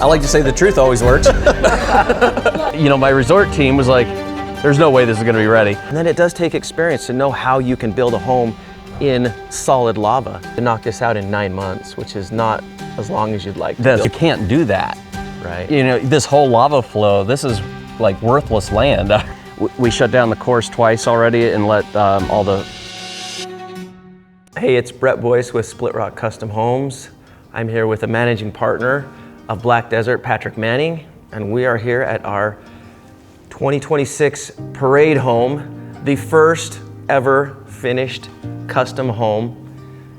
I like to say the truth always works. You know, my resort team was like, there's no way this is gonna be ready. And then it does take experience to know how you can build a home in solid lava. To knock this out in 9 months, which is not as long as you'd like to build. You can't do that. Right. You know, this whole lava flow, this is like worthless land. We shut down the course twice already and let all the... Hey, it's Bret Boyce with Split Rock Custom Homes. I'm here with a managing partner of Black Desert, Patrick Manning, and we are here at our 2026 parade home, the first ever finished custom home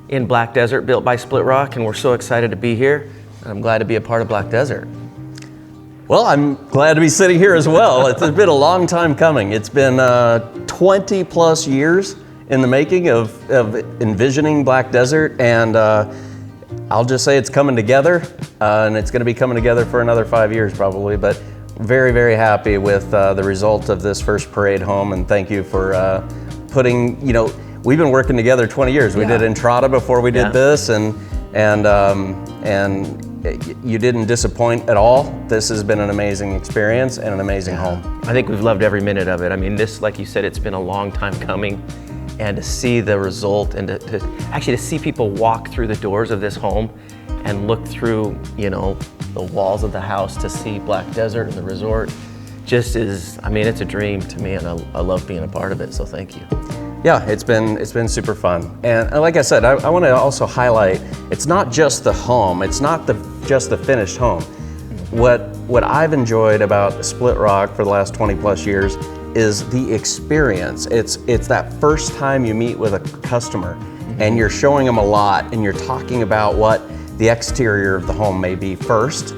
in Black Desert built by Split Rock, and we're so excited to be here. And I'm glad to be a part of Black Desert. Well, I'm glad to be sitting here as well. It's been a long time coming. It's been 20 plus years in the making of envisioning Black Desert, and I'll just say it's coming together, and it's going to be coming together for another 5 years probably, but very, very happy with the result of this first parade home, and thank you for putting, you know, we've been working together 20 years. We did Entrada before we did this, and you didn't disappoint at all. This has been an amazing experience and an amazing home. I think we've loved every minute of it. I mean, this, like you said, it's been a long time coming, and to see the result and to see people walk through the doors of this home and look through, you know, the walls of the house to see Black Desert and the resort just is, I mean, it's a dream to me, and I love being a part of it, so thank you. Yeah, it's been super fun. And like I said, I want to also highlight, it's not just the home, it's not just the finished home. What I've enjoyed about Split Rock for the last 20 plus years is the experience. It's that first time you meet with a customer and you're showing them a lot and you're talking about what the exterior of the home may be first,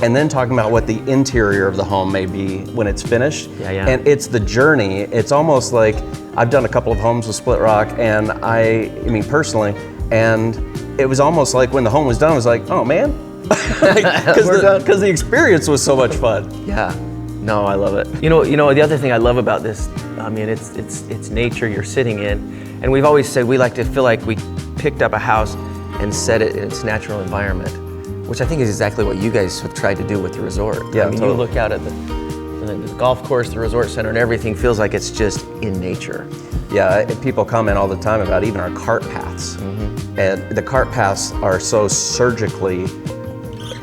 and then talking about what the interior of the home may be when it's finished. And it's the journey. It's almost like, I've done a couple of homes with Split Rock, and I mean personally, and it was almost like when the home was done, I was like, oh man, because the experience was so much fun. Yeah, no, I love it. You know, the other thing I love about this, I mean, it's nature you're sitting in, and we've always said we like to feel like we picked up a house and set it in its natural environment, which I think is exactly what you guys have tried to do with the resort. Yeah, I mean, you look out at the golf course, the resort center, and everything feels like it's just in nature. Yeah, people comment all the time about even our cart paths. And the cart paths are so surgically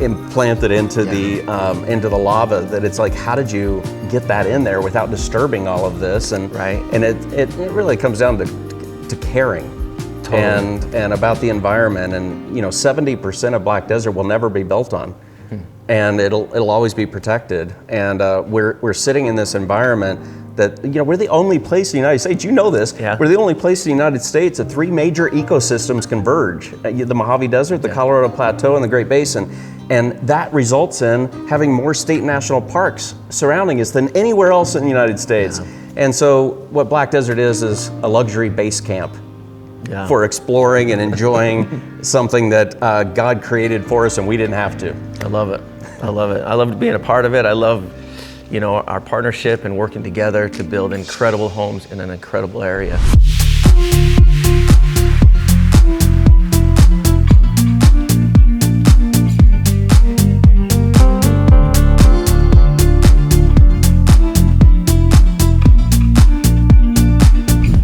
implanted into the lava that it's like, how did you get that in there without disturbing all of this? And and it really comes down to caring. And about the environment, and you know, 70% of Black Desert will never be built on, and it'll always be protected. And we're sitting in this environment that, you know, we're the only place in the United States. You know this. We're the only place in the United States that 3 major ecosystems converge: the Mojave Desert, the Colorado Plateau, and the Great Basin. And that results in having more state and national parks surrounding us than anywhere else in the United States. And so, what Black Desert is a luxury base camp. For exploring and enjoying something that God created for us and we didn't have to. I love it. I love it. I love being a part of it. I love, you know, our partnership and working together to build incredible homes in an incredible area.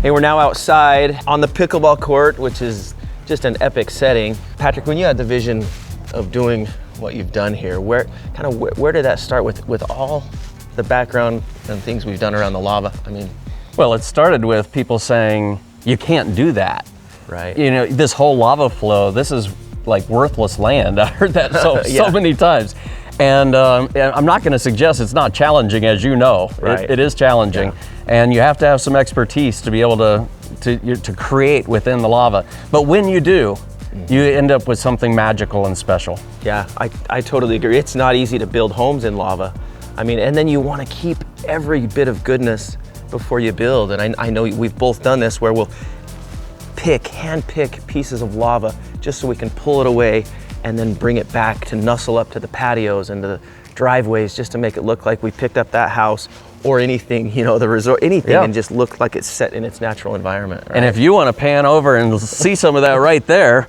Hey, we're now outside on the pickleball court, which is just an epic setting. Patrick, when you had the vision of doing what you've done here, where did that start with all the background and things we've done around the lava? I mean, well, it started with people saying, you can't do that. Right. You know, this whole lava flow, this is like worthless land. I heard that so many times. And I'm not going to suggest it's not challenging, as you know. It is challenging, and you have to have some expertise to be able to create within the lava. But when you do, you end up with something magical and special. Yeah, I totally agree. It's not easy to build homes in lava. I mean, and then you want to keep every bit of goodness before you build. And I know we've both done this, where we'll hand pick pieces of lava just so we can pull it away and then bring it back to nuzzle up to the patios and the driveways, just to make it look like we picked up that house or anything, you know, the resort, anything, Yeah. and just look like it's set in its natural environment. Right? And if you want to pan over and see some of that right there,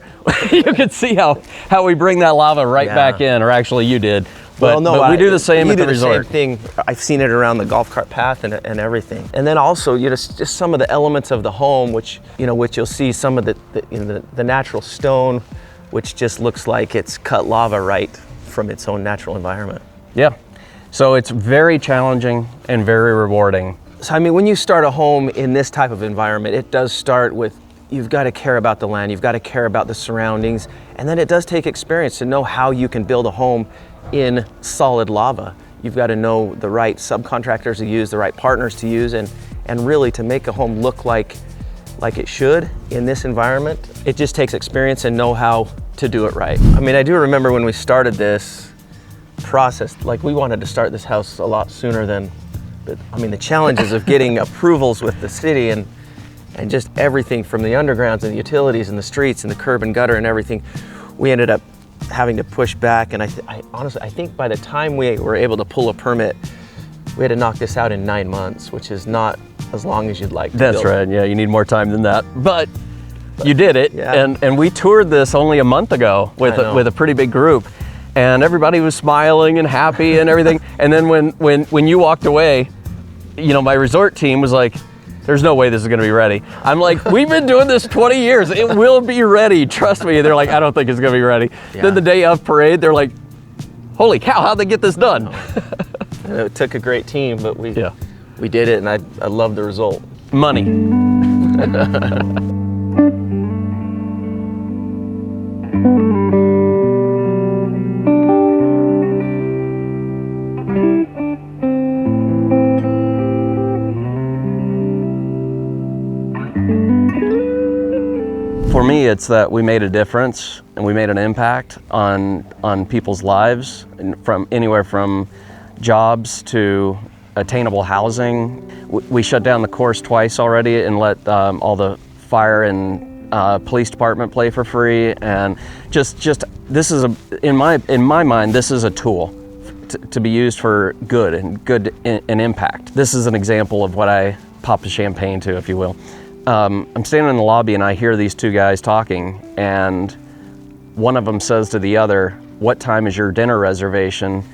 you can see how we bring that lava right back in, or actually you did. But, but we do the same at the resort. Same thing. I've seen it around the golf cart path and everything. And then also, you know, just some of the elements of the home, which you'll see some of the natural stone, which just looks like it's cut lava right from its own natural environment. Yeah. So it's very challenging and very rewarding. So I mean, when you start a home in this type of environment, it does start with, you've got to care about the land, you've got to care about the surroundings, and then it does take experience to know how you can build a home in solid lava. You've got to know the right subcontractors to use, the right partners to use, and really to make a home look like it should in this environment. It just takes experience and know how to do it right. I mean, I do remember when we started this process, like we wanted to start this house a lot sooner than, but I mean, the challenges of getting approvals with the city and just everything from the undergrounds and the utilities and the streets and the curb and gutter and everything, we ended up having to push back. And I honestly, I think by the time we were able to pull a permit, we had to knock this out in 9 months, which is not as long as you'd like to That's build. right. Yeah, you need more time than that. But you did it. Yeah. And we toured this only a month ago with a pretty big group. And everybody was smiling and happy and everything. And then when you walked away, you know, my resort team was like, there's no way this is gonna be ready. I'm like, we've been doing this 20 years. It will be ready, trust me. They're like, I don't think it's gonna be ready. Yeah. Then the day of parade, they're like, holy cow, how'd they get this done? And it took a great team, but we did it, and I love the result. Money. For me, it's that we made a difference and we made an impact on people's lives, and from anywhere from jobs to attainable housing. We shut down the course twice already and let all the fire and police department play for free. And just this is in my mind, this is a tool to be used for good and impact. This is an example of what I pop the champagne to, if you will. I'm standing in the lobby and I hear these two guys talking, and one of them says to the other, "What time is your dinner reservation?"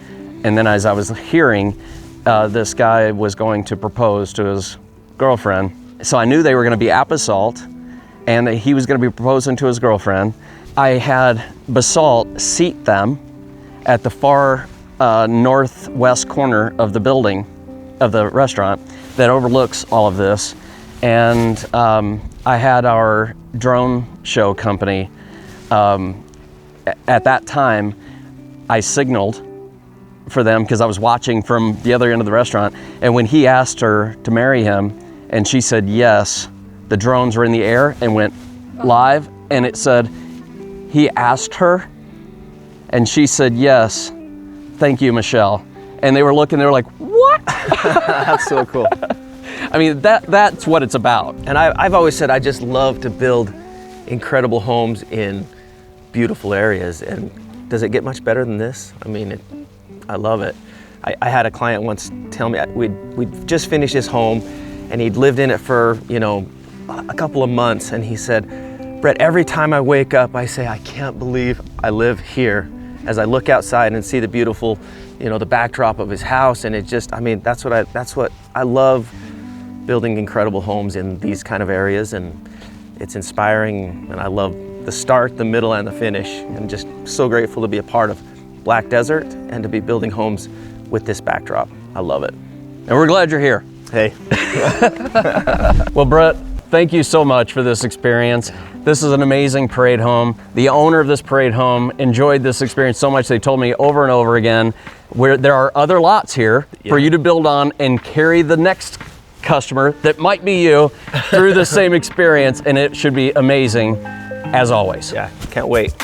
And then as I was hearing, this guy was going to propose to his girlfriend. So I knew they were going to be at Basalt and that he was going to be proposing to his girlfriend. I had Basalt seat them at the far northwest corner of the building, of the restaurant that overlooks all of this. And I had our drone show company, at that time, I signaled for them because I was watching from the other end of the restaurant. And when he asked her to marry him and she said yes, the drones were in the air and went live, and it said, he asked her and she said yes, thank you, Michelle. And they were looking, they were like, what? That's so cool. I mean, that's what it's about. And I've always said I just love to build incredible homes in beautiful areas. And does it get much better than this? I mean, I love it. I had a client once tell me, we'd just finished his home and he'd lived in it for, a couple of months. And he said, Bret, every time I wake up, I say, I can't believe I live here. As I look outside and see the beautiful, the backdrop of his house. And it just, I mean, that's what I love, building incredible homes in these kind of areas, and it's inspiring, and I love the start, the middle, and the finish, and just so grateful to be a part of Black Desert and to be building homes with this backdrop. I love it. And we're glad you're here. Hey. Well, Bret, thank you so much for this experience. This is an amazing parade home. The owner of this parade home enjoyed this experience so much they told me over and over again, where there are other lots here for you to build on and carry the next customer that might be you through the same experience, and it should be amazing as always. Yeah, can't wait.